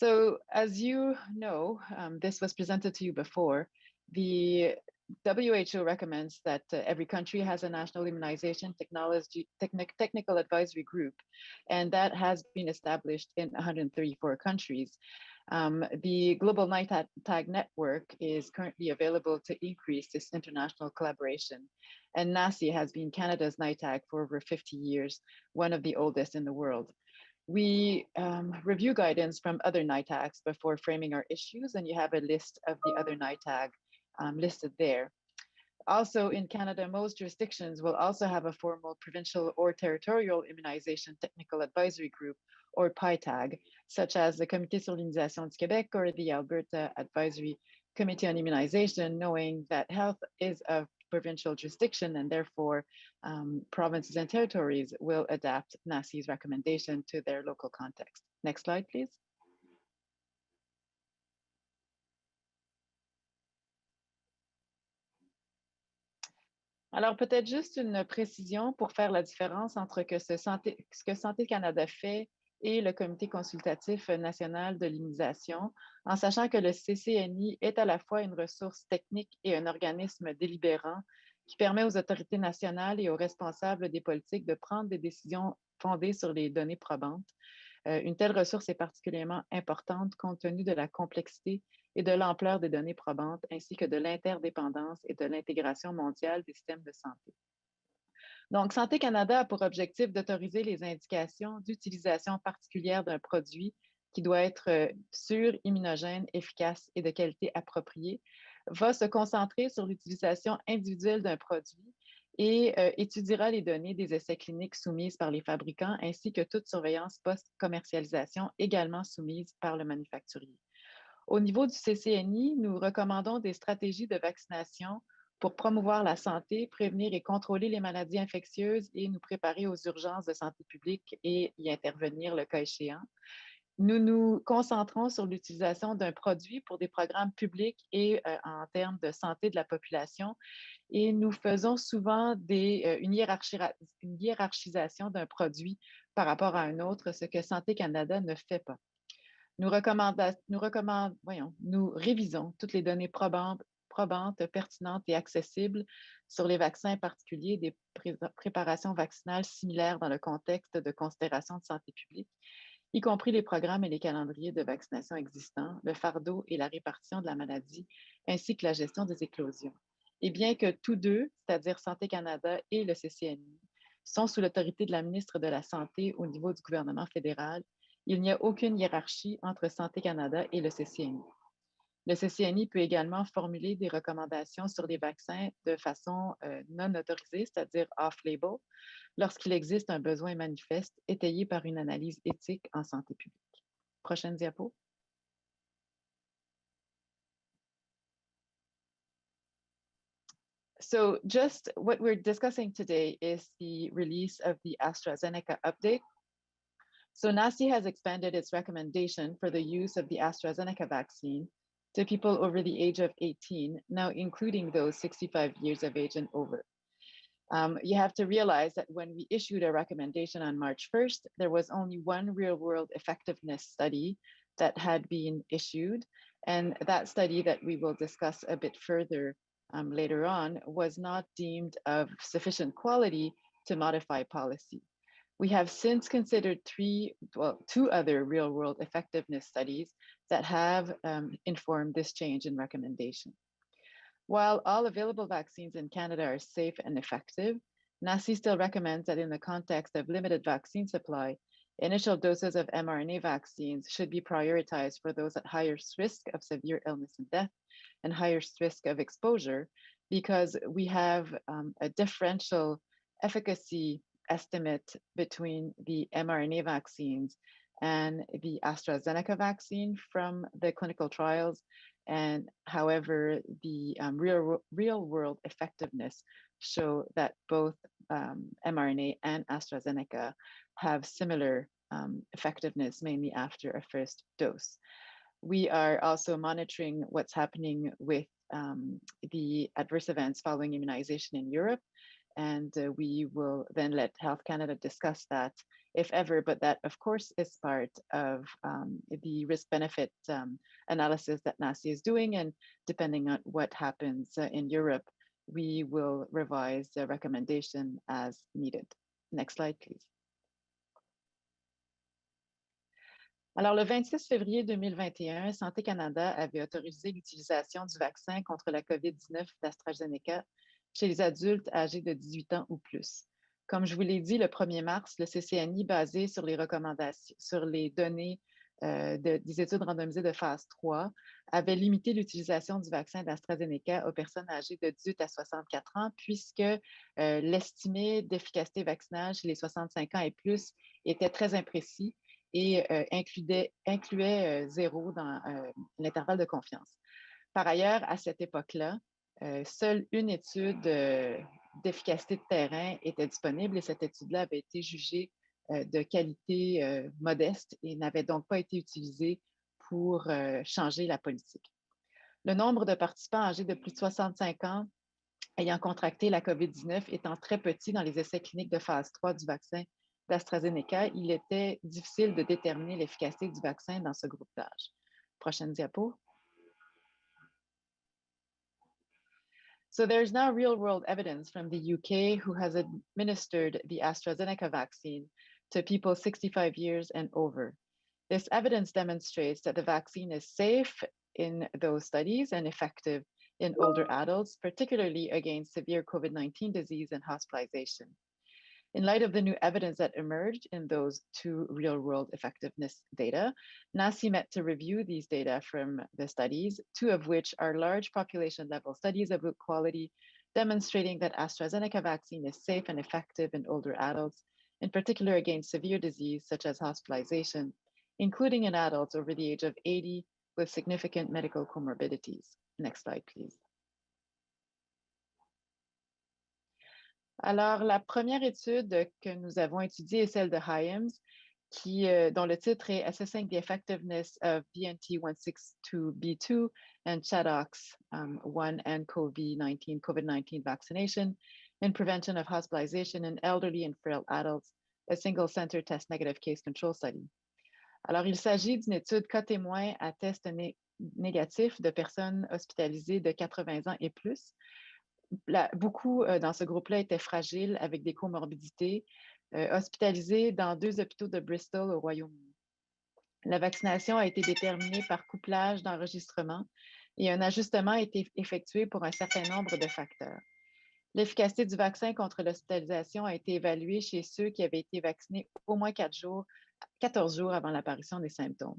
So as you know, this was presented to you before, the WHO recommends that every country has a national immunization technical advisory group, and that has been established in 134 countries. The Global NITAG network is currently available to increase this international collaboration. And NACI has been Canada's NITAG for over 50 years, one of the oldest in the world. We review guidance from other NITAGs before framing our issues, and you have a list of the other NITAG listed there. Also in Canada, most jurisdictions will also have a formal provincial or territorial immunization technical advisory group, or PITAG, such as the Comité sur l'Immunisation du Québec or the Alberta Advisory Committee on Immunization, knowing that health is a provincial jurisdiction and therefore provinces and territories will adapt NACI's recommendation to their local context. Next slide, please. Alors, peut-être juste une précision pour faire la différence entre ce que Santé Canada fait et le Comité consultatif national de l'immunisation, en sachant que le CCNI est à la fois une ressource technique et un organisme délibérant qui permet aux autorités nationales et aux responsables des politiques de prendre des décisions fondées sur les données probantes. Une telle ressource est particulièrement importante compte tenu de la complexité et de l'ampleur des données probantes, ainsi que de l'interdépendance et de l'intégration mondiale des systèmes de santé. Donc, Santé Canada a pour objectif d'autoriser les indications d'utilisation particulière d'un produit qui doit être sûr, immunogène, efficace et de qualité appropriée, va se concentrer sur l'utilisation individuelle d'un produit et étudiera les données des essais cliniques soumises par les fabricants ainsi que toute surveillance post-commercialisation également soumise par le manufacturier. Au niveau du CCNI, nous recommandons des stratégies de vaccination pour promouvoir la santé, prévenir et contrôler les maladies infectieuses et nous préparer aux urgences de santé publique et y intervenir le cas échéant. Nous nous concentrons sur l'utilisation d'un produit pour des programmes publics et en termes de santé de la population. Et nous faisons souvent une hiérarchisation d'un produit par rapport à un autre, ce que Santé Canada ne fait pas. Nous révisons toutes les données probantes, pertinentes et accessibles sur les vaccins particuliers, des préparations vaccinales similaires dans le contexte de considération de santé publique, y compris les programmes et les calendriers de vaccination existants, le fardeau et la répartition de la maladie, ainsi que la gestion des éclosions. Et bien que tous deux, c'est-à-dire Santé Canada et le CCNI, sont sous l'autorité de la ministre de la Santé au niveau du gouvernement fédéral, il n'y a aucune hiérarchie entre Santé Canada et le CCNI. Le CCNI peut également formuler des recommandations sur les vaccins de façon non autorisée, c'est-à-dire off-label, lorsqu'il existe un besoin manifeste étayé par une analyse éthique en santé publique. Prochaine diapo. So just what we're discussing today is the release of the AstraZeneca update. So NACI has expanded its recommendation for the use of the AstraZeneca vaccine to people over the age of 18, now including those 65 years of age and over. You have to realize that when we issued a recommendation on March 1st, there was only one real-world effectiveness study that had been issued, and that study that we will discuss a bit further later on was not deemed of sufficient quality to modify policy. We have since considered two other real-world effectiveness studies that have informed this change in recommendation. While all available vaccines in Canada are safe and effective, NACI still recommends that in the context of limited vaccine supply, initial doses of mRNA vaccines should be prioritized for those at highest risk of severe illness and death and highest risk of exposure, because we have a differential efficacy estimate between the mRNA vaccines and the AstraZeneca vaccine from the clinical trials. And however, the real world effectiveness show that both mRNA and AstraZeneca have similar effectiveness, mainly after a first dose. We are also monitoring what's happening with the adverse events following immunization in Europe. and we will then let Health Canada discuss that if ever, but that of course is part of the risk-benefit analysis that NACI is doing, and depending on what happens in Europe, we will revise the recommendation as needed. Next slide, please. Alors, le 26 février 2021, Santé Canada avait autorisé l'utilisation du vaccin contre la COVID-19 d'AstraZeneca chez les adultes âgés de 18 ans ou plus. Comme je vous l'ai dit, le 1er mars, le CCNI, basé sur les recommandations, sur les données des études randomisées de phase 3, avait limité l'utilisation du vaccin d'AstraZeneca aux personnes âgées de 18 à 64 ans, puisque l'estimé d'efficacité vaccinale chez les 65 ans et plus était très imprécis et incluait 0 dans l'intervalle de confiance. Par ailleurs, à cette époque-là, seule une étude d'efficacité de terrain était disponible et cette étude-là avait été jugée de qualité modeste et n'avait donc pas été utilisée pour changer la politique. Le nombre de participants âgés de plus de 65 ans ayant contracté la COVID-19 étant très petit dans les essais cliniques de phase 3 du vaccin d'AstraZeneca, il était difficile de déterminer l'efficacité du vaccin dans ce groupe d'âge. Prochaine diapo. So there's now real-world evidence from the UK who has administered the AstraZeneca vaccine to people 65 years and over. This evidence demonstrates that the vaccine is safe in those studies and effective in older adults, particularly against severe COVID-19 disease and hospitalization. In light of the new evidence that emerged in those 2 real-world effectiveness data, NACI met to review these data from the studies, 2 of which are large population-level studies of good quality, demonstrating that AstraZeneca vaccine is safe and effective in older adults, in particular against severe disease such as hospitalization, including in adults over the age of 80 with significant medical comorbidities. Next slide, please. Alors, la première étude que nous avons étudiée est celle de Hyams, dont le titre est Assessing the Effectiveness of BNT162b2 and ChAdOx1 and COVID-19 vaccination in prevention of hospitalization in elderly and frail adults, a single-center test negative case control study. Alors, il s'agit d'une étude cas témoin à test négatif de personnes hospitalisées de 80 ans et plus. Beaucoup dans ce groupe-là étaient fragiles avec des comorbidités, hospitalisés dans 2 hôpitaux de Bristol au Royaume-Uni. La vaccination a été déterminée par couplage d'enregistrement et un ajustement a été effectué pour un certain nombre de facteurs. L'efficacité du vaccin contre l'hospitalisation a été évaluée chez ceux qui avaient été vaccinés au moins 14 jours avant l'apparition des symptômes.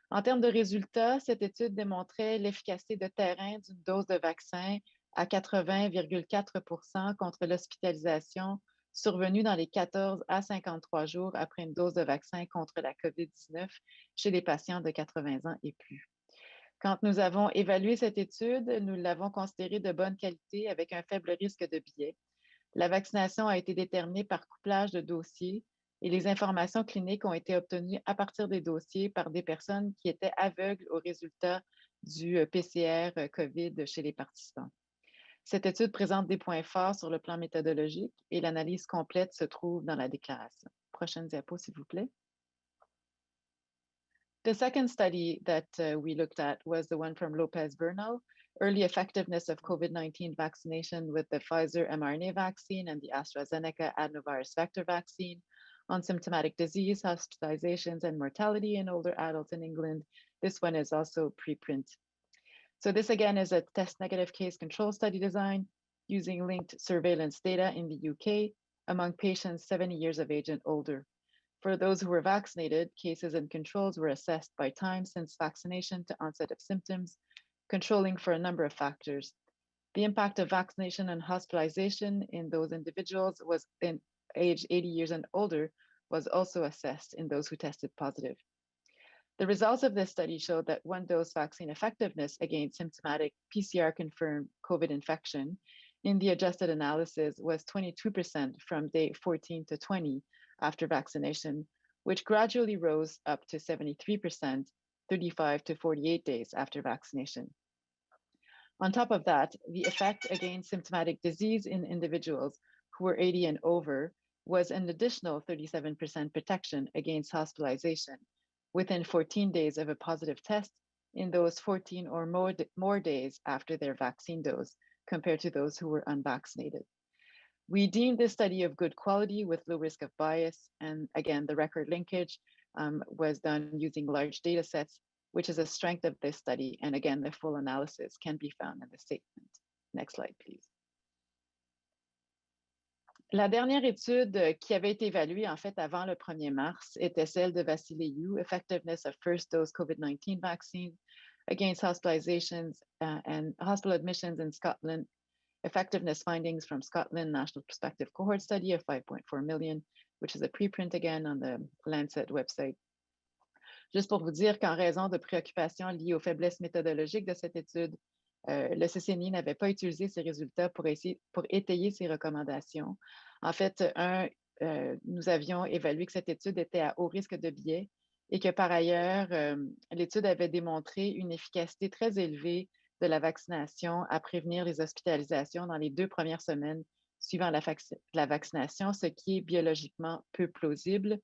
En termes de résultats, cette étude démontrait l'efficacité de terrain d'une dose de vaccin à 80,4% contre l'hospitalisation survenue dans les 14 à 53 jours après une dose de vaccin contre la COVID-19 chez les patients de 80 ans et plus. Quand nous avons évalué cette étude, nous l'avons considérée de bonne qualité avec un faible risque de biais. La vaccination a été déterminée par couplage de dossiers et les informations cliniques ont été obtenues à partir des dossiers par des personnes qui étaient aveugles aux résultats du PCR COVID chez les participants. Cette étude présente des points forts sur le plan méthodologique et l'analyse complète se trouve dans la déclaration. Prochaine diapo, s'il vous plaît. The second study that we looked at was the one from Lopez Bernal, early effectiveness of COVID-19 vaccination with the Pfizer mRNA vaccine and the AstraZeneca adenovirus vector vaccine on symptomatic disease, hospitalizations, and mortality in older adults in England. This one is also preprint. So this again is a test negative case control study design using linked surveillance data in the UK among patients 70 years of age and older. For those who were vaccinated, cases and controls were assessed by time since vaccination to onset of symptoms, controlling for a number of factors. The impact of vaccination and hospitalization in those individuals was in age 80 years and older was also assessed in those who tested positive. The results of this study showed that one-dose vaccine effectiveness against symptomatic PCR-confirmed COVID infection in the adjusted analysis was 22% from day 14 to 20 after vaccination, which gradually rose up to 73%, 35 to 48 days after vaccination. On top of that, the effect against symptomatic disease in individuals who were 80 and over was an additional 37% protection against hospitalization within 14 days of a positive test in those 14 or more days after their vaccine dose compared to those who were unvaccinated. We deemed this study of good quality with low risk of bias. And again, the record linkage was done using large data sets, which is a strength of this study. And again, the full analysis can be found in the statement. Next slide, please. La dernière étude qui avait été évaluée en fait avant le 1er mars était celle de Vassiliou, Effectiveness of First Dose COVID-19 Vaccine against Hospitalizations and Hospital Admissions in Scotland, Effectiveness Findings from Scotland National Prospective Cohort Study of 5.4 million, which is a preprint again on the Lancet website. Juste pour vous dire qu'en raison de préoccupations liées aux faiblesses méthodologiques de cette étude, le CCNI n'avait pas utilisé ces résultats pour étayer ses recommandations. En fait, nous avions évalué que cette étude était à haut risque de biais et que par ailleurs, l'étude avait démontré une efficacité très élevée de la vaccination à prévenir les hospitalisations dans les 2 premières semaines suivant la vaccination, ce qui est biologiquement peu plausible.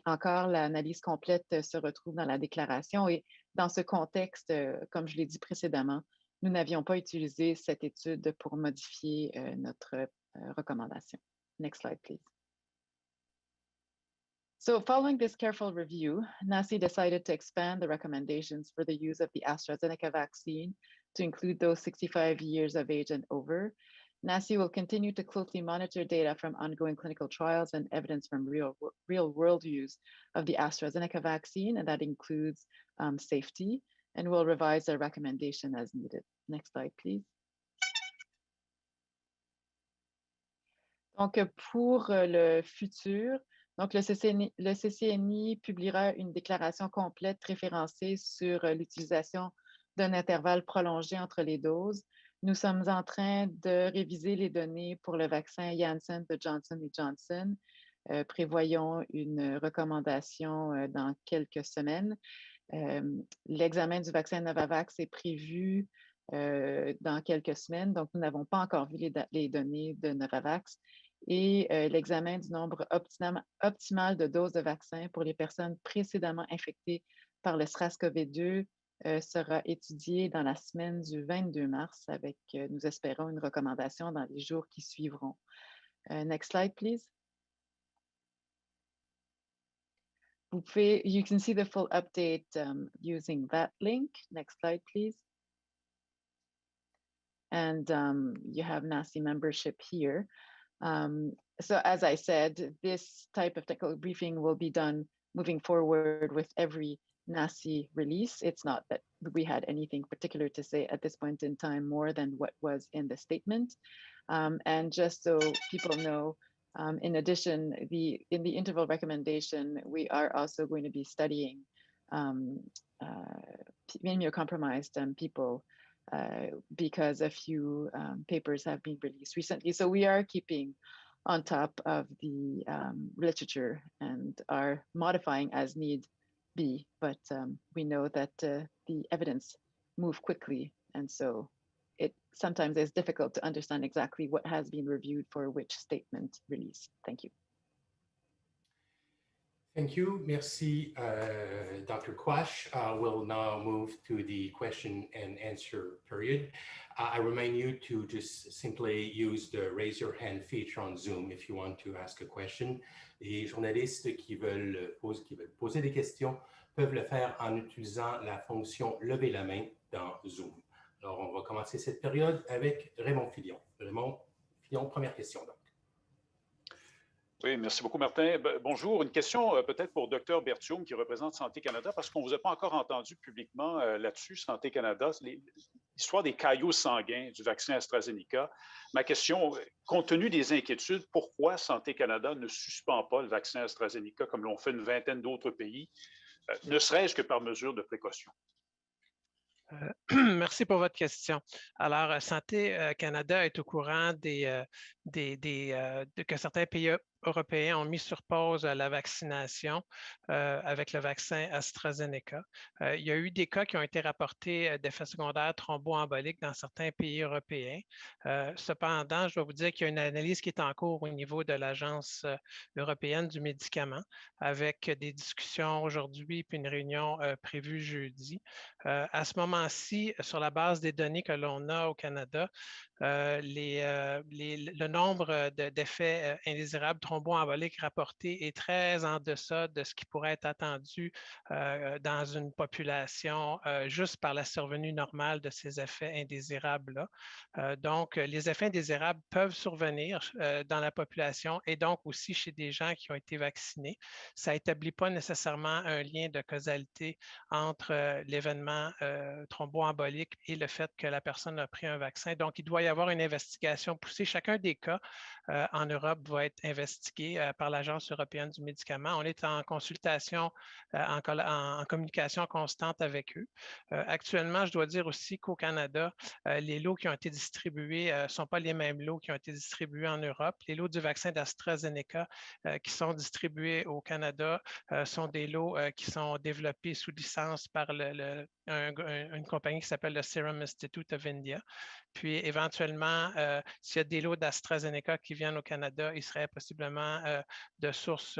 Encore, l'analyse complète se retrouve dans la déclaration et dans ce contexte, comme je l'ai dit précédemment, nous n'avions pas utilisé cette étude pour modifier notre recommandation. Next slide, please. So following this careful review, NACI decided to expand the recommendations for the use of the AstraZeneca vaccine to include those 65 years of age and over. NACI will continue to closely monitor data from ongoing clinical trials and evidence from real-world use of the AstraZeneca vaccine, and that includes safety, and will revise their recommendation as needed. Next slide, please. Donc, pour le futur, donc le CCNI publiera une déclaration complète référencée sur l'utilisation d'un intervalle prolongé entre les doses. Nous sommes en train de réviser les données pour le vaccin Janssen de Johnson & Johnson. Prévoyons une recommandation dans quelques semaines. L'examen du vaccin Novavax est prévu dans quelques semaines, donc nous n'avons pas encore vu les données de Novavax. Et l'examen du nombre optimal de doses de vaccin pour les personnes précédemment infectées par le SRAS-CoV-2 sera étudié dans la semaine du 22 mars avec, nous espérons, une recommandation dans les jours qui suivront. Next slide, please. You can see the full update using that link. Next slide, please. And you have NACI membership here. So as I said, this type of technical briefing will be done moving forward with every NACI release. It's not that we had anything particular to say at this point in time more than what was in the statement. And just so people know, in addition, in the interval recommendation, we are also going to be studying immunocompromised people because a few papers have been released recently. So we are keeping on top of the literature and are modifying as need be, but we know that the evidence move quickly, and so it sometimes is difficult to understand exactly what has been reviewed for which statement release. Thank you. Thank you. Merci, Dr. Quach. We'll now move to the question and answer period. I remind you to just simply use the raise your hand feature on Zoom if you want to ask a question. Les journalistes qui veulent poser des questions peuvent le faire en utilisant la fonction lever la main dans Zoom. Alors, on va commencer cette période avec Raymond Filion. Raymond Filion, première question donc. Oui, merci beaucoup, Martin. Bonjour. Une question peut-être pour Dr Berthiaume qui représente Santé Canada, parce qu'on ne vous a pas encore entendu publiquement là-dessus, Santé Canada, l'histoire des caillots sanguins du vaccin AstraZeneca. Ma question, compte tenu des inquiétudes, pourquoi Santé Canada ne suspend pas le vaccin AstraZeneca comme l'ont fait une vingtaine d'autres pays, ne serait-ce que par mesure de précaution? Merci pour votre question. Alors, Santé Canada est au courant que certains pays européens ont mis sur pause la vaccination avec le vaccin AstraZeneca. Il y a eu des cas qui ont été rapportés d'effets secondaires thromboemboliques dans certains pays européens. Cependant, je dois vous dire qu'il y a une analyse qui est en cours au niveau de l'Agence européenne du médicament, avec des discussions aujourd'hui puis une réunion prévue jeudi. À ce moment-ci, sur la base des données que l'on a au Canada, le nombre d'effets indésirables thromboemboliques rapportés est très en deçà de ce qui pourrait être attendu dans une population juste par la survenue normale de ces effets indésirables-là. Donc, les effets indésirables peuvent survenir dans la population et donc aussi chez des gens qui ont été vaccinés. Ça n'établit pas nécessairement un lien de causalité entre l'événement thromboembolique et le fait que la personne a pris un vaccin. Donc, il doit y avoir une investigation poussée. Chacun des cas en Europe va être investigué par l'Agence européenne du médicament. On est en consultation, en communication constante avec eux. Actuellement, je dois dire aussi qu'au Canada, les lots qui ont été distribués ne sont pas les mêmes lots qui ont été distribués en Europe. Les lots du vaccin d'AstraZeneca qui sont distribués au Canada sont des lots qui sont développés sous licence par une compagnie qui s'appelle le Serum Institute of India. Puis éventuellement, s'il y a des lots d'AstraZeneca qui viennent au Canada, ils seraient possiblement de source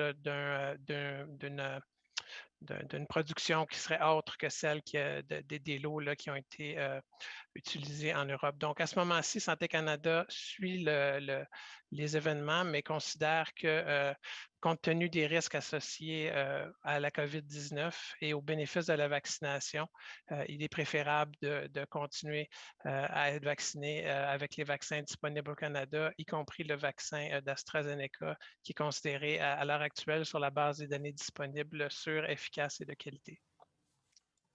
d'une production qui serait autre que celle des lots là, qui ont été utilisés en Europe. Donc, à ce moment-ci, Santé Canada suit les événements, mais considère que compte tenu des risques associés à la COVID-19 et aux bénéfices de la vaccination, il est préférable de continuer à être vacciné avec les vaccins disponibles au Canada, y compris le vaccin d'AstraZeneca, qui est considéré à l'heure actuelle sur la base des données disponibles sûres, efficaces et de qualité.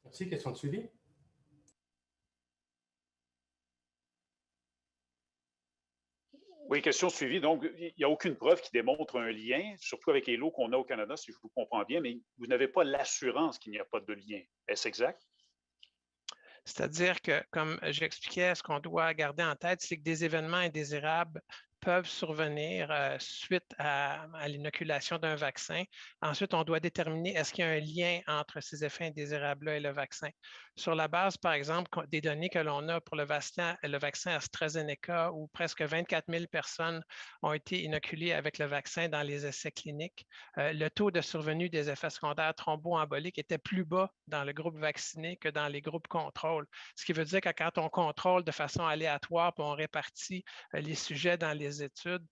Merci. Question de suivi? Oui, question suivie. Donc, il n'y a aucune preuve qui démontre un lien, surtout avec les lots qu'on a au Canada, si je vous comprends bien, mais vous n'avez pas l'assurance qu'il n'y a pas de lien. Est-ce exact? C'est-à-dire que, comme j'expliquais, ce qu'on doit garder en tête, c'est que des événements indésirables peuvent survenir suite à l'inoculation d'un vaccin. Ensuite, on doit déterminer est-ce qu'il y a un lien entre ces effets indésirables-là et le vaccin. Sur la base, par exemple, des données que l'on a pour le vaccin AstraZeneca, où presque 24 000 personnes ont été inoculées avec le vaccin dans les essais cliniques, le taux de survenue des effets secondaires thromboemboliques était plus bas dans le groupe vacciné que dans les groupes contrôle. Ce qui veut dire que quand on contrôle de façon aléatoire, puis on répartit les sujets dans les études,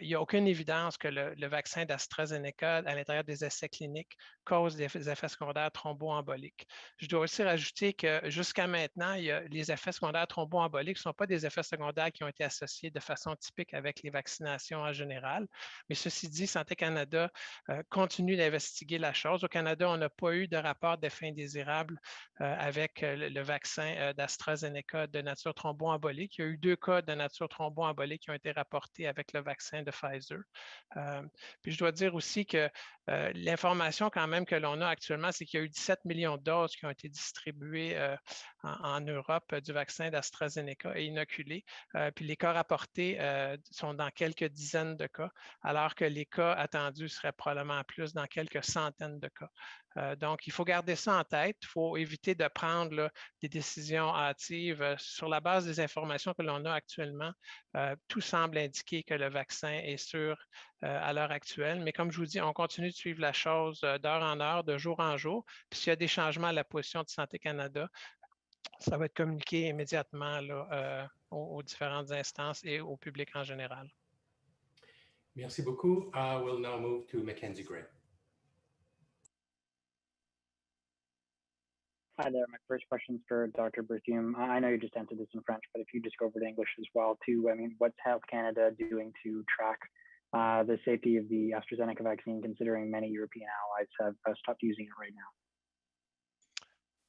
il n'y a aucune évidence que le vaccin d'AstraZeneca à l'intérieur des essais cliniques cause des effets secondaires thromboemboliques. Je dois aussi rajouter que jusqu'à maintenant, les effets secondaires thromboemboliques ne sont pas des effets secondaires qui ont été associés de façon typique avec les vaccinations en général. Mais ceci dit, Santé Canada continue d'investiguer la chose. Au Canada, on n'a pas eu de rapport d'effets indésirables avec le vaccin d'AstraZeneca de nature thromboembolique. Il y a eu 2 cas de nature thromboembolique qui ont été rapportés avec le vaccin de Pfizer. Puis je dois dire aussi que l'information quand même que l'on a actuellement, c'est qu'il y a eu 17 millions de doses qui ont été distribuées en Europe du vaccin d'AstraZeneca et inoculées. Puis les cas rapportés sont dans quelques dizaines de cas, alors que les cas attendus seraient probablement plus dans quelques centaines de cas. Donc, il faut garder ça en tête. Il faut éviter de prendre là, des décisions hâtives. Sur la base des informations que l'on a actuellement, tout semble indiquer que le vaccin est sûr à l'heure actuelle. Mais comme je vous dis, on continue de suivre la chose d'heure en heure, de jour en jour. Puis s'il y a des changements à la position de Santé Canada, ça va être communiqué immédiatement là, aux différentes instances et au public en général. Merci beaucoup. We'll now move to Mackenzie Gray. Hi there. My first question is for Dr. Berthiaume. I know you just answered this in French, but if you just go over to English as well, too. I mean, what's Health Canada doing to track the safety of the AstraZeneca vaccine, considering many European allies have stopped using it right now?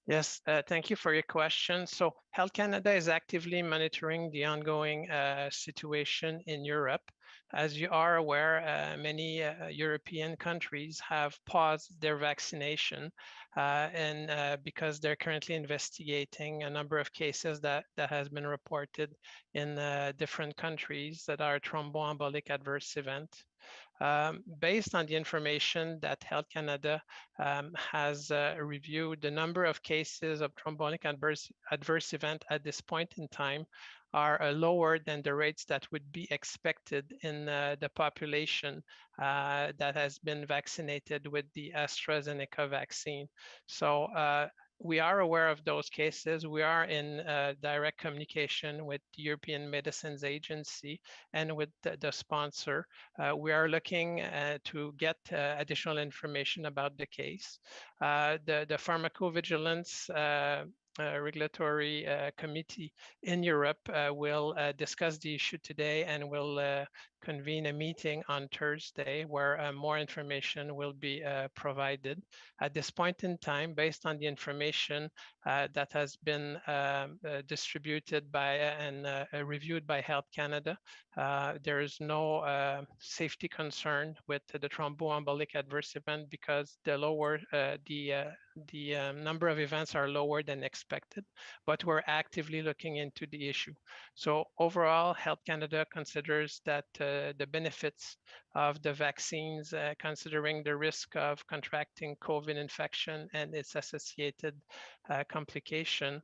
Yes, thank you for your question. So Health Canada is actively monitoring the ongoing situation in Europe. As you are aware, many European countries have paused their vaccination and because they're currently investigating a number of cases that has been reported in different countries that are thromboembolic adverse event. Based on the information that Health Canada has reviewed, the number of cases of thromboembolic adverse event at this point in time are lower than the rates that would be expected in the population that has been vaccinated with the AstraZeneca vaccine. So we are aware of those cases. We are in direct communication with the European Medicines Agency and with the sponsor. We are looking to get additional information about the case. The pharmacovigilance regulatory committee in Europe will discuss the issue today and will convene a meeting on Thursday where more information will be provided. At this point in time, based on the information that has been distributed by and reviewed by Health Canada, there is no safety concern with the thromboembolic adverse event because the lower the number of events are lower than expected, but we're actively looking into the issue. So overall, Health Canada considers that the benefits of the vaccines, considering the risk of contracting COVID infection and its associated complication,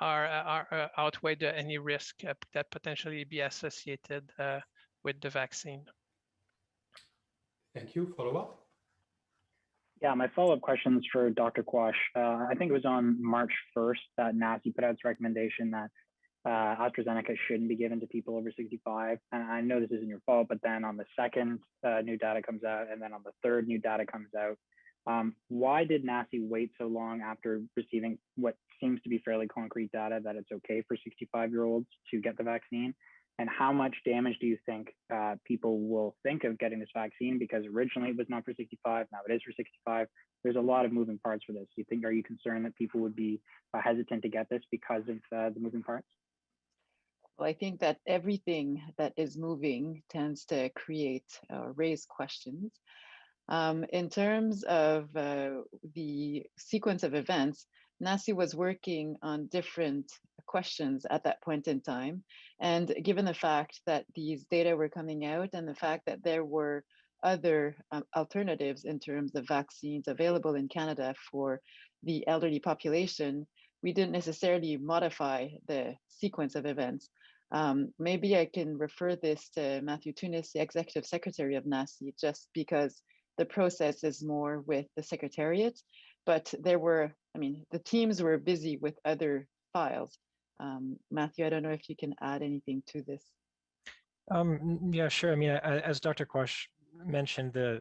outweigh any risk that potentially be associated with the vaccine. Thank you. Follow-up? Yeah, my follow-up question is for Dr. Quach. I think it was on March 1st that NACI put out its recommendation that AstraZeneca shouldn't be given to people over 65. And I know this isn't your fault, but then on the second, new data comes out, and then on the third, new data comes out. Why did NACI wait so long after receiving what seems to be fairly concrete data that it's okay for 65-year-olds to get the vaccine? And how much damage do you think people will think of getting this vaccine? Because originally it was not for 65, now it is for 65. There's a lot of moving parts for this. Are you concerned that people would be hesitant to get this because of the moving parts? Well, I think that everything that is moving tends to create raise questions. In terms of the sequence of events, NACI was working on different questions at that point in time. And given the fact that these data were coming out and the fact that there were other alternatives in terms of vaccines available in Canada for the elderly population, we didn't necessarily modify the sequence of events. Maybe I can refer this to Matthew Tunis, the executive secretary of NACI, just because the process is more with the secretariat, but there were, the teams were busy with other files. Matthew, I don't know if you can add anything to this. Yeah, sure. As Dr. Quach mentioned, the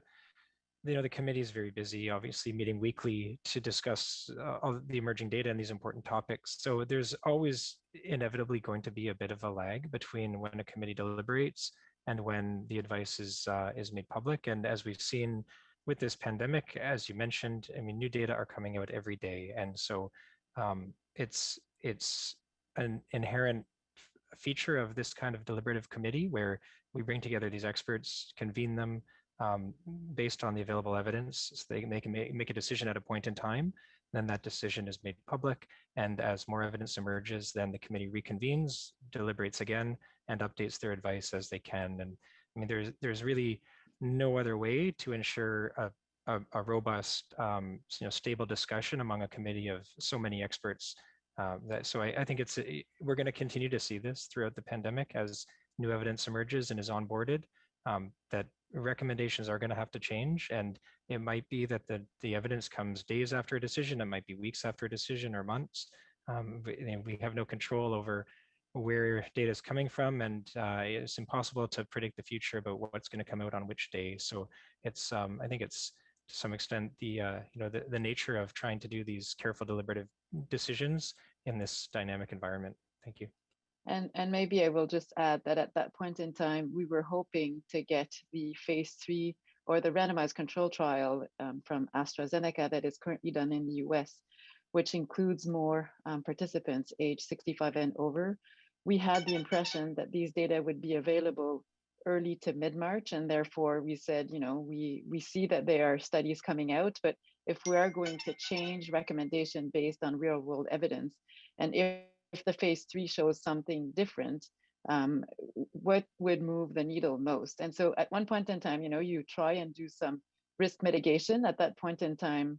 committee is very busy, obviously meeting weekly to discuss all the emerging data and these important topics. So there's always inevitably going to be a bit of a lag between when a committee deliberates and when the advice is made public. And as we've seen with this pandemic, as you mentioned, new data are coming out every day. And so it's an inherent feature of this kind of deliberative committee where we bring together these experts, convene them based on the available evidence, so they can make a decision at a point in time. Then that decision is made public, and as more evidence emerges, then the committee reconvenes, deliberates again, and updates their advice as they can. And there's really no other way to ensure a robust, stable discussion among a committee of so many experts. So I think we're going to continue to see this throughout the pandemic as new evidence emerges and is onboarded. That recommendations are going to have to change, and it might be that the evidence comes days after a decision, it might be weeks after a decision or months. We have no control over where data is coming from, and it's impossible to predict the future about what's going to come out on which day. So it's I think it's to some extent the nature of trying to do these careful deliberative decisions in this dynamic environment. Thank you. And maybe I will just add that at that point in time, we were hoping to get the phase 3 or the randomized control trial from AstraZeneca that is currently done in the US, which includes more participants age 65 and over. we had the impression that these data would be available early to mid-March, and therefore we said, we see that there are studies coming out, but if we are going to change recommendation based on real-world evidence, and if the phase 3 shows something different, what would move the needle most? And so at one point in time, you try and do some risk mitigation. At that point in time,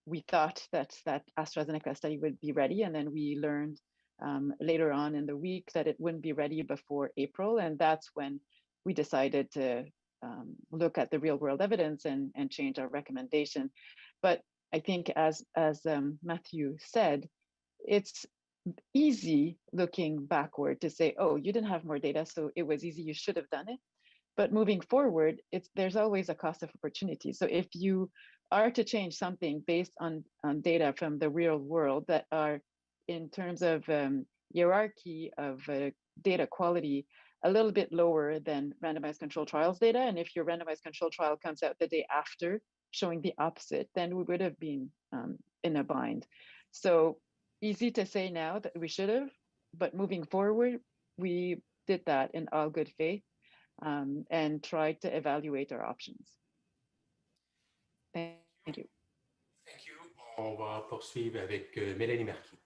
we thought that AstraZeneca study would be ready, and then we learned later on in the week that it wouldn't be ready before April, and that's when we decided to look at the real-world evidence and change our recommendation. But I think, as Matthew said, it's easy looking backward to say, oh, you didn't have more data, so it was easy, you should have done it. But moving forward, there's always a cost of opportunity. So if you are to change something based on data from the real world that are, in terms of hierarchy of data quality, a little bit lower than randomized control trials data, and if your randomized control trial comes out the day after showing the opposite, then we would have been in a bind. So easy to say now that we should have, but moving forward, we did that in all good faith and tried to evaluate our options. Thank you. Thank you. On va poursuivre avec Mélanie Marquis.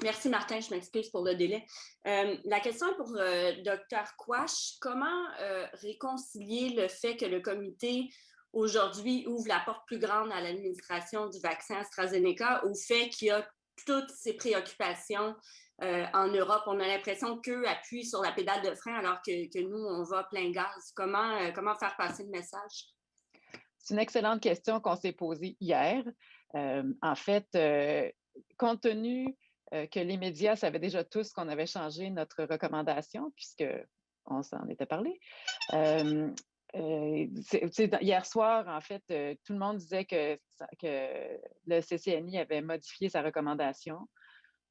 Merci, Martin. Je m'excuse pour le délai. La question est pour Dr. Quach. Comment réconcilier le fait que le comité aujourd'hui ouvre la porte plus grande à l'administration du vaccin AstraZeneca au fait qu'il y a toutes ces préoccupations en Europe? On a l'impression qu'eux appuient sur la pédale de frein alors que nous, on va plein gaz. Comment faire passer le message? C'est une excellente question qu'on s'est posée hier. En fait, compte tenu que les médias savaient déjà tous qu'on avait changé notre recommandation, puisqu'on s'en était parlé. Hier soir, en fait, tout le monde disait que le CCNI avait modifié sa recommandation.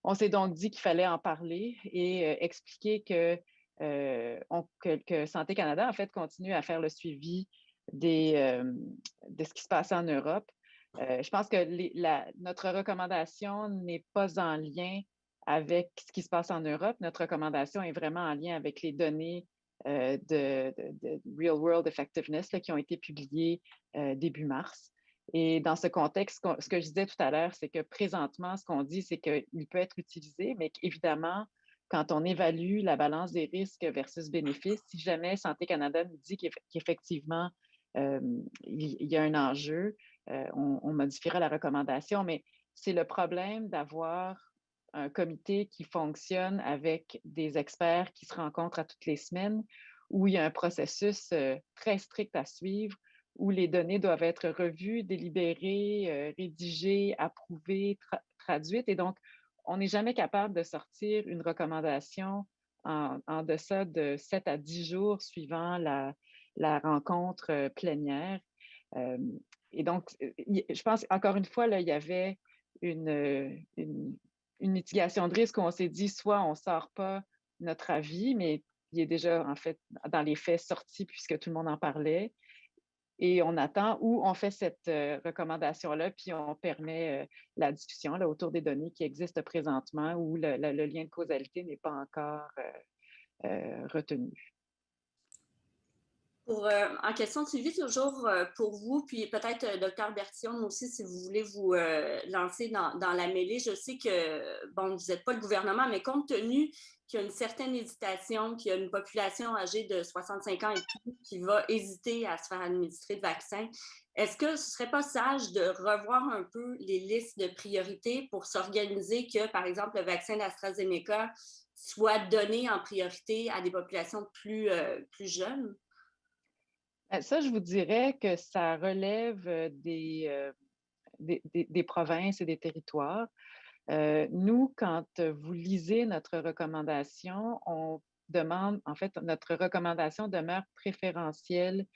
On s'est donc dit qu'il fallait en parler et expliquer que Santé Canada, en fait, continue à faire le suivi de ce qui se passe en Europe. Je pense que notre recommandation n'est pas en lien avec ce qui se passe en Europe. Notre recommandation est vraiment en lien avec les données de Real World Effectiveness qui ont été publiées début mars. Et dans ce contexte, ce que je disais tout à l'heure, c'est que présentement, ce qu'on dit, c'est qu'il peut être utilisé, mais qu'évidemment, quand on évalue la balance des risques versus bénéfices, si jamais Santé Canada nous dit qu'effectivement, il y a un enjeu, on modifiera la recommandation, mais c'est le problème d'avoir un comité qui fonctionne avec des experts qui se rencontrent à toutes les semaines, où il y a un processus très strict à suivre, où les données doivent être revues, délibérées, rédigées, approuvées, traduites. Et donc, on n'est jamais capable de sortir une recommandation en deçà de 7 à 10 jours suivant la rencontre plénière. Et donc, je pense, encore une fois, là, il y avait une mitigation de risque où on s'est dit, soit on ne sort pas notre avis, mais il est déjà, en fait, dans les faits sorti puisque tout le monde en parlait, et on attend, ou on fait cette recommandation-là, puis on permet la discussion là, autour des données qui existent présentement, où le lien de causalité n'est pas encore retenu. En question de suivi, toujours pour vous, puis peut-être Dr. Berthiaume aussi, si vous voulez vous lancer dans la mêlée. Je sais que, bon, vous n'êtes pas le gouvernement, mais compte tenu qu'il y a une certaine hésitation, qu'il y a une population âgée de 65 ans et plus qui va hésiter à se faire administrer de vaccin, est-ce que ce ne serait pas sage de revoir un peu les listes de priorités pour s'organiser que, par exemple, le vaccin d'AstraZeneca soit donné en priorité à des populations plus jeunes? Ça, je vous dirais que ça relève des provinces et des territoires. Nous, quand vous lisez notre recommandation, on demande, en fait, notre recommandation demeure préférentielle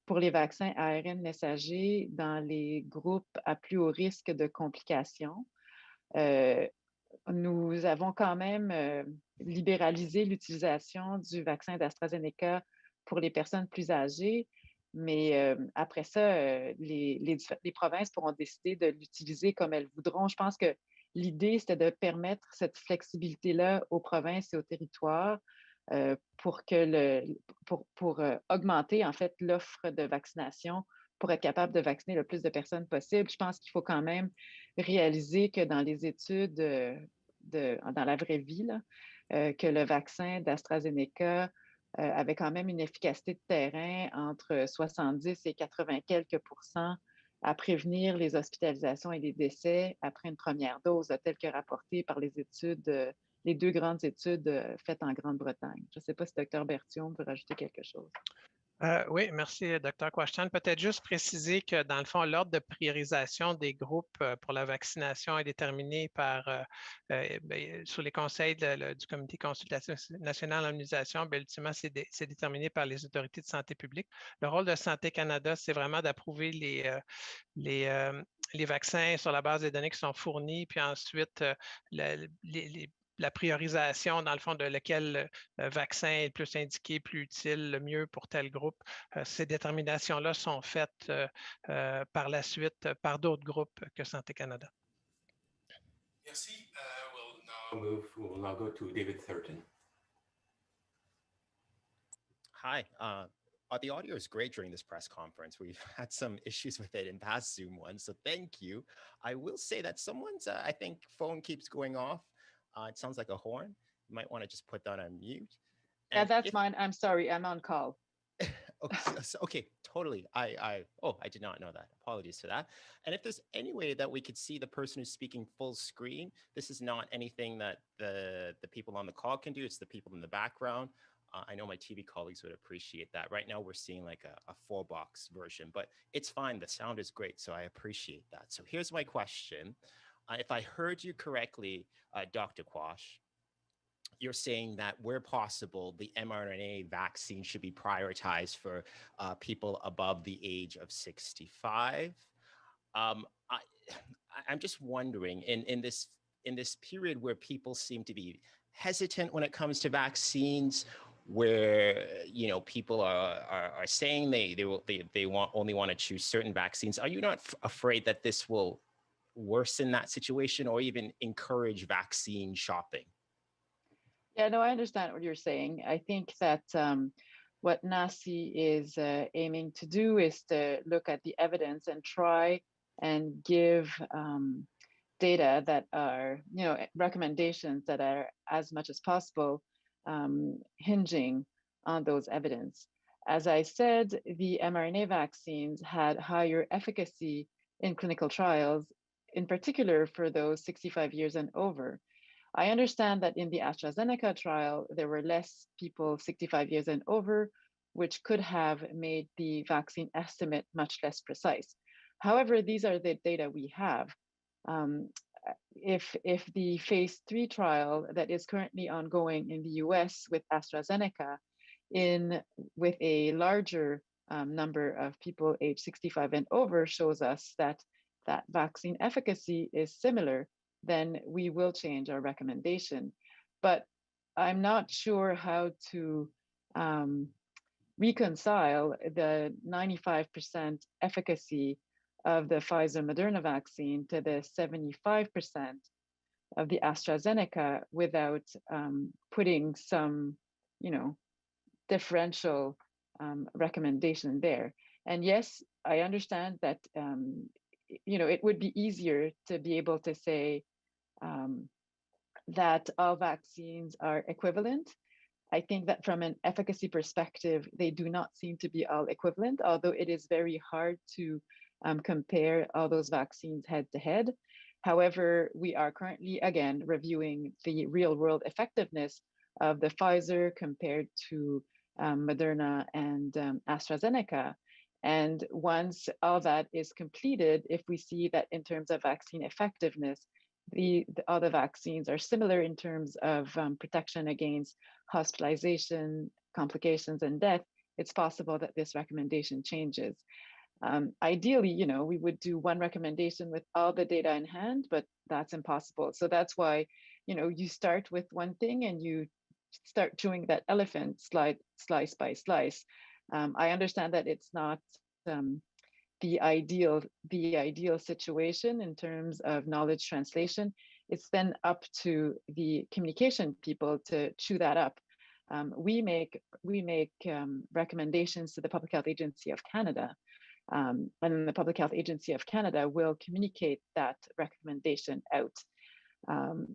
pour les vaccins ARN messagers dans les groupes à plus haut risque de complications. Nous avons quand même libéralisé l'utilisation du vaccin d'AstraZeneca pour les personnes plus âgées, Mais après ça, les provinces pourront décider de l'utiliser comme elles voudront. Je pense que l'idée, c'était de permettre cette flexibilité-là aux provinces et aux territoires pour augmenter en fait l'offre de vaccination, pour être capable de vacciner le plus de personnes possible. Je pense qu'il faut quand même réaliser que dans les études, dans la vraie vie, là, que le vaccin d'AstraZeneca avait quand même une efficacité de terrain entre 70 et 80 quelques % à prévenir les hospitalisations et les décès après une première dose, tel que rapporté par les études, les deux grandes études faites en Grande-Bretagne. Je ne sais pas si Dr Berthiaume veut rajouter quelque chose. Oui, merci, Dr. Quach-Thanh. Peut-être juste préciser que, dans le fond, l'ordre de priorisation des groupes pour la vaccination est déterminé sous les conseils du Comité consultatif national en immunisation. Ultimement, c'est déterminé par les autorités de santé publique. Le rôle de Santé Canada, c'est vraiment d'approuver les vaccins sur la base des données qui sont fournies, puis ensuite, la priorisation, dans le fond, de lequel vaccin est le plus indiqué, plus utile, le mieux pour tel groupe. Ces déterminations-là sont faites par la suite par d'autres groupes que Santé Canada. Merci. We'll now go to David Thurton. Hi. The audio is great during this press conference. We've had some issues with it in past Zoom ones, so thank you. I will say that someone's, I think, phone keeps going off. It sounds like a horn. You might want to just put that on mute. And yeah, that's mine. I'm sorry, I'm on call. Okay, totally. I did not know that. Apologies for that. And if there's any way that we could see the person who's speaking full screen, this is not anything that the people on the call can do. It's the people in the background. I know my TV colleagues would appreciate that. Right now, we're seeing like a 4-box version, but it's fine. The sound is great, so I appreciate that. So here's my question. If I heard you correctly, Dr. Quach, you're saying that where possible, the mRNA vaccine should be prioritized for people above the age of 65. I'm just wondering, in this period where people seem to be hesitant when it comes to vaccines, where people are saying they only want to choose certain vaccines, are you not afraid that this will worsen that situation or even encourage vaccine shopping? Yeah, no, I understand what you're saying. I think that what NACI is aiming to do is to look at the evidence and try and give data that are, recommendations that are as much as possible hinging on those evidence. As I said, the mRNA vaccines had higher efficacy in clinical trials, in particular for those 65 years and over. I understand that in the AstraZeneca trial, there were less people 65 years and over, which could have made the vaccine estimate much less precise. However, these are the data we have. If the phase 3 trial that is currently ongoing in the US with AstraZeneca, with a larger number of people age 65 and over, shows us that vaccine efficacy is similar, then we will change our recommendation. But I'm not sure how to reconcile the 95% efficacy of the Pfizer-Moderna vaccine to the 75% of the AstraZeneca without putting some, differential recommendation there. And yes, I understand that, it would be easier to be able to say that all vaccines are equivalent. I think that from an efficacy perspective, they do not seem to be all equivalent, although it is very hard to compare all those vaccines head to head. However, we are currently, again, reviewing the real world effectiveness of the Pfizer compared to Moderna and AstraZeneca. And once all that is completed, if we see that in terms of vaccine effectiveness, the other vaccines are similar in terms of protection against hospitalization, complications, and death, it's possible that this recommendation changes. Ideally, we would do one recommendation with all the data in hand, but that's impossible. So that's why, you start with one thing and you start chewing that elephant slice by slice. I understand that it's not the ideal situation in terms of knowledge translation. It's then up to the communication people to chew that up. We make recommendations to the Public Health Agency of Canada, and the Public Health Agency of Canada will communicate that recommendation out.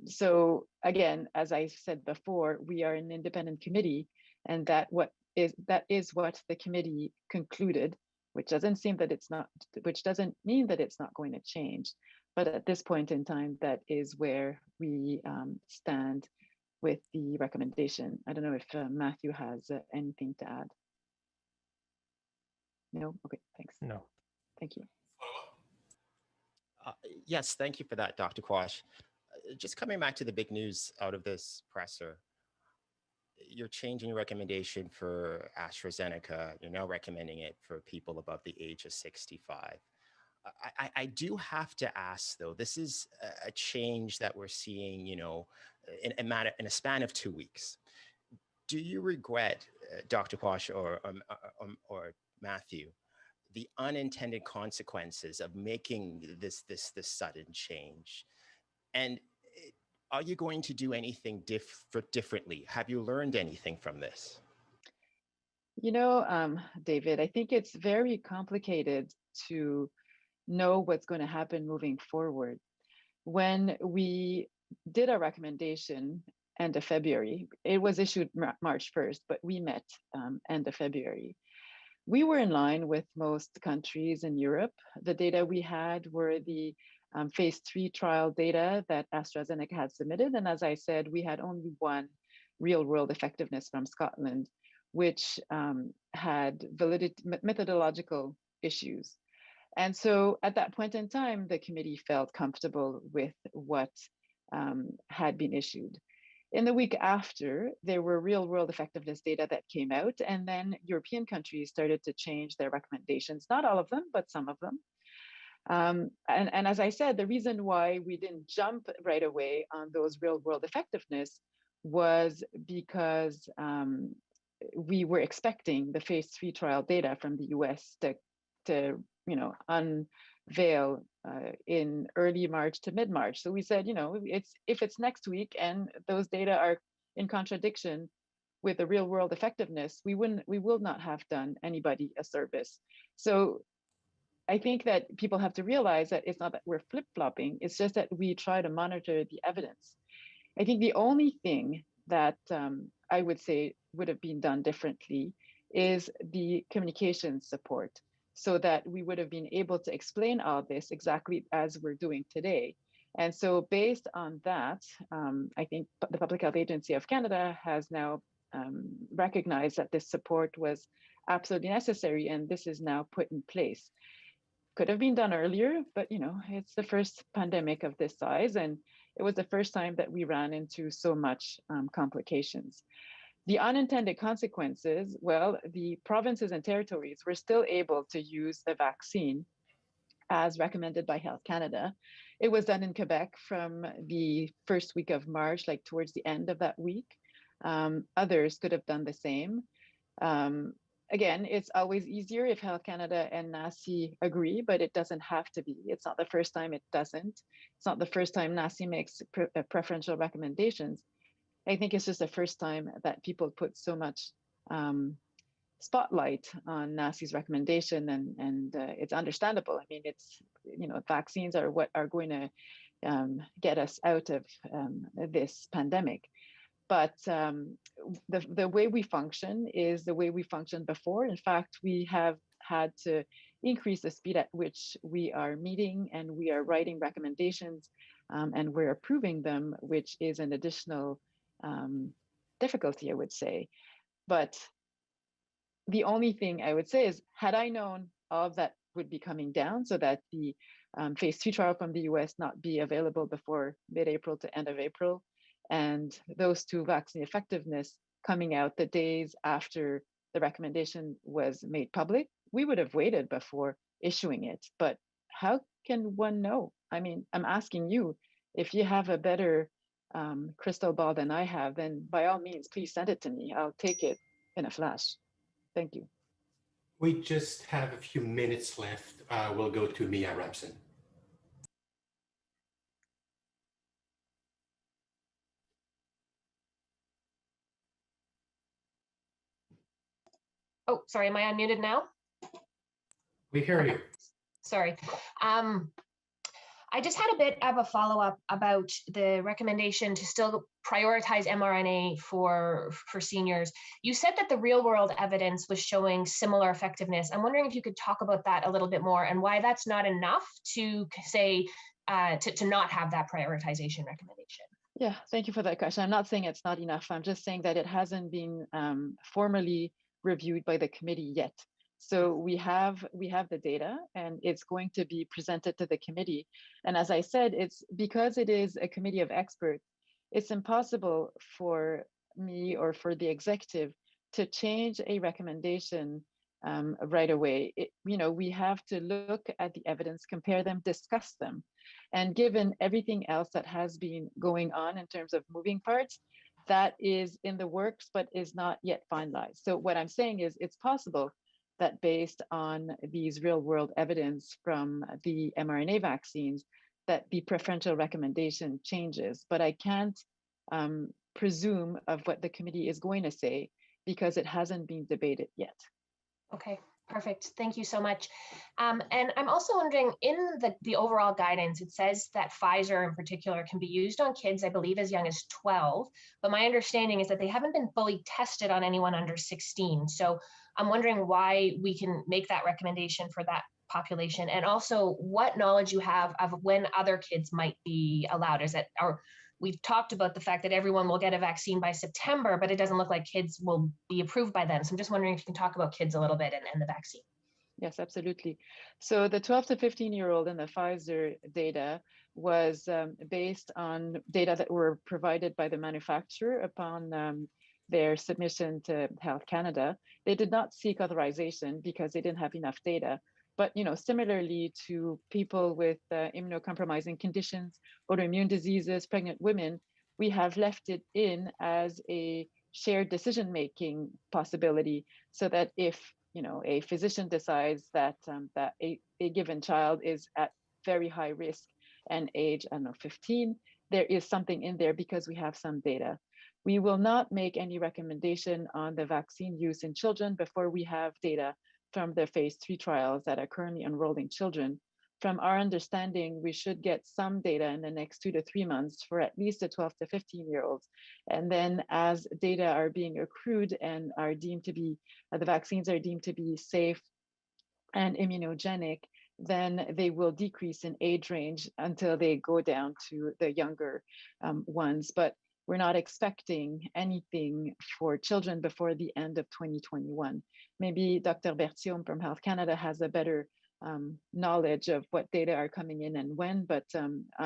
So again, as I said before, we are an independent committee, and that is what the committee concluded, which doesn't mean that it's not going to change. But at this point in time, that is where we stand with the recommendation. I don't know if Matthew has anything to add. No? Okay, thanks. No. Thank you. Yes, thank you for that, Dr. Quach. Just coming back to the big news out of this presser, you're changing your recommendation for AstraZeneca. You're now recommending it for people above the age of 65. I do have to ask, though, this is a change that we're seeing, you know, in a span of 2 weeks. Do you regret, Dr. Quach or Matthew, the unintended consequences of making this sudden change? And are you going to do anything differently? Have you learned anything from this? You know, David, I think it's very complicated to know what's going to happen moving forward. When we did a recommendation end of February, it was issued March 1st, but we met end of February. We were in line with most countries in Europe. The data we had were the phase 3 trial data that AstraZeneca had submitted. And as I said, we had only one real world effectiveness from Scotland, which had methodological issues. And so at that point in time, the committee felt comfortable with what had been issued. In the week after, there were real world effectiveness data that came out, and then European countries started to change their recommendations, not all of them, but some of them. And as I said, the reason why we didn't jump right away on those real world effectiveness was because we were expecting the phase 3 trial data from the US to unveil in early March to mid-March. So we said, you know, if it's next week and those data are in contradiction with the real world effectiveness, we will not have done anybody a service. So I think that people have to realize that it's not that we're flip-flopping, it's just that we try to monitor the evidence. I think the only thing that I would say would have been done differently is the communication support, so that we would have been able to explain all this exactly as we're doing today. And so based on that, I think the Public Health Agency of Canada has now recognized that this support was absolutely necessary, and this is now put in place. Could have been done earlier, but you know, it's the first pandemic of this size, and it was the first time that we ran into so much complications. The unintended consequences, well, the provinces and territories were still able to use the vaccine as recommended by Health Canada. It was done in Quebec from the first week of March, like towards the end of that week. Others could have done the same. Again, it's always easier if Health Canada and NACI agree, but it doesn't have to be. It's not the first time it doesn't. It's not the first time NACI makes preferential recommendations. I think it's just the first time that people put so much spotlight on NACI's recommendation, and it's understandable. I mean, it's, you know, vaccines are what are going to get us out of this pandemic. But the way we function is the way we functioned before. In fact, we have had to increase the speed at which we are meeting and we are writing recommendations and we're approving them, which is an additional difficulty, I would say. But the only thing I would say is, had I known all of that would be coming down, so that the phase 2 trial from the US not be available before mid-April to end of April, and those two vaccine effectiveness coming out the days after the recommendation was made public, we would have waited before issuing it. But how can one know? I mean, I'm asking you, if you have a better crystal ball than I have, then by all means, please send it to me. I'll take it in a flash. Thank you. We just have a few minutes left. We'll go to Mia Ramson. Oh, sorry, am I unmuted now? We hear you. Sorry. I just had a bit of a follow-up about the recommendation to still prioritize mRNA for seniors. You said that the real-world evidence was showing similar effectiveness. I'm wondering if you could talk about that a little bit more and why that's not enough to say to not have that prioritization recommendation. Yeah, thank you for that question. I'm not saying it's not enough. I'm just saying that it hasn't been formally reviewed by the committee yet. So we have the data and it's going to be presented to the committee. And as I said, it's because it is a committee of experts, it's impossible for me or for the executive to change a recommendation right away. We have to look at the evidence, compare them, discuss them. And given everything else that has been going on in terms of moving parts, that is in the works, but is not yet finalized. So what I'm saying is it's possible that based on these real world evidence from the mRNA vaccines, that the preferential recommendation changes, but I can't presume of what the committee is going to say because it hasn't been debated yet. Okay, perfect. Thank you so much. And I'm also wondering, in the overall guidance, it says that Pfizer in particular can be used on kids, I believe, as young as 12. But my understanding is that they haven't been fully tested on anyone under 16. So I'm wondering why we can make that recommendation for that population, and also what knowledge you have of when other kids might be allowed. Is that, or we've talked about the fact that everyone will get a vaccine by September, but it doesn't look like kids will be approved by then. So I'm just wondering if you can talk about kids a little bit and the vaccine. Yes, absolutely. So the 12 to 15-year-old in the Pfizer data was based on data that were provided by the manufacturer upon their submission to Health Canada. They did not seek authorization because they didn't have enough data. But similarly to people with immunocompromising conditions, autoimmune diseases, pregnant women, we have left it in as a shared decision-making possibility, so that if a physician decides that that a given child is at very high risk and age, I don't know, 15, there is something in there because we have some data. We will not make any recommendation on the vaccine use in children before we have data from the phase 3 trials that are currently enrolling children. From our understanding, we should get some data in the next 2 to 3 months for at least the 12 to 15-year-olds. And then as data are being accrued and are deemed to be, the vaccines are deemed to be safe and immunogenic, then they will decrease in age range until they go down to the younger ones. But we're not expecting anything for children before the end of 2021. Maybe Dr. Berthiaume from Health Canada has a better knowledge of what data are coming in and when, but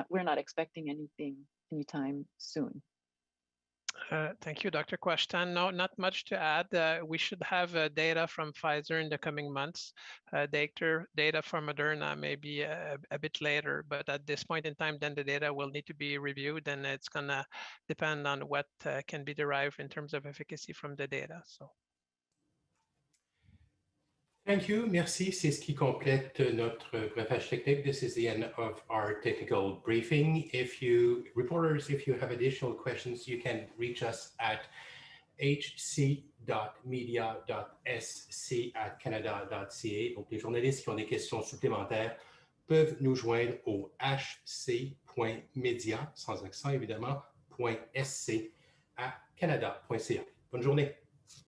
we're not expecting anything anytime soon. Thank you, Dr. Quach-Thanh. No, not much to add. We should have data from Pfizer in the coming months. Data from Moderna maybe a bit later, but at this point in time, then the data will need to be reviewed, and it's going to depend on what can be derived in terms of efficacy from the data. So. Thank you. Merci. C'est ce qui complète notre briefage technique. This is the end of our technical briefing. Reporters, if you have additional questions, you can reach us at hc.media.sc@canada.ca. Donc, les journalistes qui ont des questions supplémentaires peuvent nous joindre au hc.media, sans accent évidemment, .sc@canada.ca. Bonne journée.